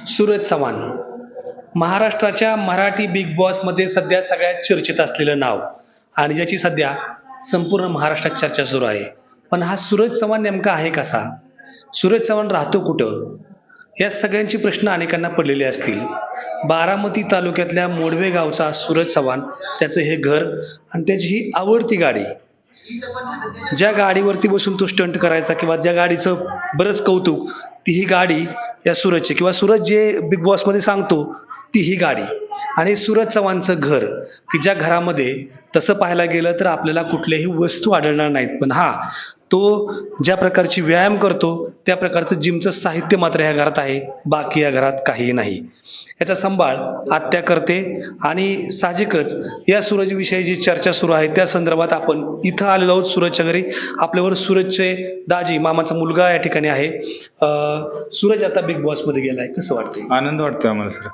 सूरज चव्हाण महाराष्ट्राच्या Marathi big boss मध्ये सध्या सगळ्यात चर्चेत असलेलं नाव आणि ज्याची सध्या संपूर्ण महाराष्ट्रात चर्चा सुरू आहे. पण हा सूरज चव्हाण नेमका आहे कसा? सूरज चव्हाण राहतो कुठं? या सगळ्यांचे प्रश्न अनेकांना पडलेले असतील. बारामती तालुक्यातल्या मोडवे गावचा सूरज चव्हाण, त्याचं हे घर आणि त्याची ही आवडती गाडी, ज्या गाडीवरती बसून तो स्टंट करायचा किंवा ज्या गाडीचं बरंच कौतुक, ती ही गाडी या सूरजची किंवा सूरज जे बिग बॉस मध्ये सांगतो ती ही गाडी आणि सूरज चव्हाणचं घर, की ज्या घरामध्ये तसं पाहायला गेलं तर आपल्याला कुठल्याही वस्तू आढळणार नाहीत, पण हा तो ज्या प्रकारची व्यायाम करतो त्या प्रकारचं जिमचं साहित्य मात्र या घरात आहे. बाकी या घरात काहीही नाही. याचा सांभाळ आत्या करते आणि साहजिकच या सूरजविषयी जी चर्चा सुरू आहे त्या संदर्भात आपण इथं आलेलो आहोत सूरजच्या घरी. आपल्यावर सूरजचे दाजी, मामाचा मुलगा या ठिकाणी आहे. सूरज आता बिग बॉस मध्ये गेलाय, कसं वाटतंय? आनंद वाटतोय आम्हाला सर.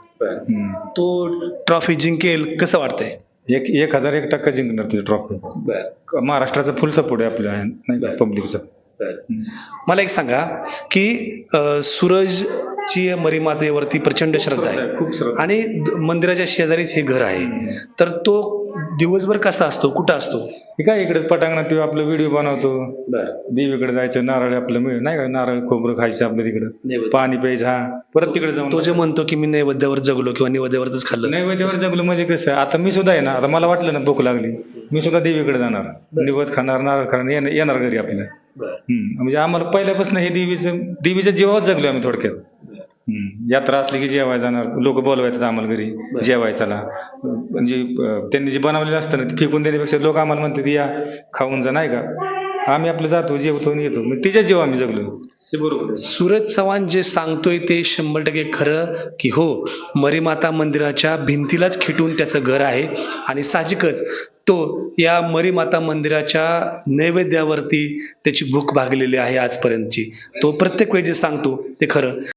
तो ट्रॉफी जिंकेल, कसं वाटतंय? 1001% जिंकणार ती ट्रॉफी. महाराष्ट्राचा फुल सपोर्ट आहे आपल्या, नाही पब्लिकचा. मला एक सांगा की सूरजची मरीमातेवरती प्रचंड श्रद्धा आहे, खूप श्रद्धा. आणि मंदिराच्या शेजारीच हे घर आहे, तर तो दिवसभर कसा असतो, कुठं असतो? हे काय इकडे पटांगणात तो आपलं व्हिडिओ बनवतो. देवीकडे जायचं, नारळ आपलं नाही का, नारळ खोबरं खायचं आपलं तिकडं, पाणी प्यायचं, हा परत तिकडे जाऊन तो जे म्हणतो की मी नैवेद्यावर जगलो किंवा नैवेद्यावरच खाल्लं, नैवेद्यावर जगलो म्हणजे कसं, आता मी सुद्धा आहे ना, आता मला वाटलं ना भूक लागली, मी सुद्धा देवीकडे जाणार, निवद खाणार, नारळ खाणार, येणार घरी आपल्या. म्हणजे आम्हाला पहिल्यापासून हे देवीच्या जीवावर जगलो आम्ही थोडक्यात. यात्रा असली की जेवायला जाणार, लोक बोलवायचं आम्हाला घरी जेवायला. म्हणजे त्यांनी जे बनवलेलं असतं ना ते फेकून देण्यापेक्षा लोक आम्हाला म्हणतात या खाऊन जा, नाही का, आम्ही आपलं जातो, जेवतो आणि येतो. मग तिच्या जेव्हा आम्ही जगलो. ते बरोबर. सूरज चव्हाण जे सांगतोय ते 100% खरं की हो, मरीमाता मंदिराच्या भिंतीलाच खिटून त्याचं घर आहे आणि साहजिकच तो या मरीमाता मंदिराच्या नैवेद्यावरती त्याची भूक भागलेली आहे आजपर्यंतची. तो प्रत्येक वेळी जे सांगतो ते खरं.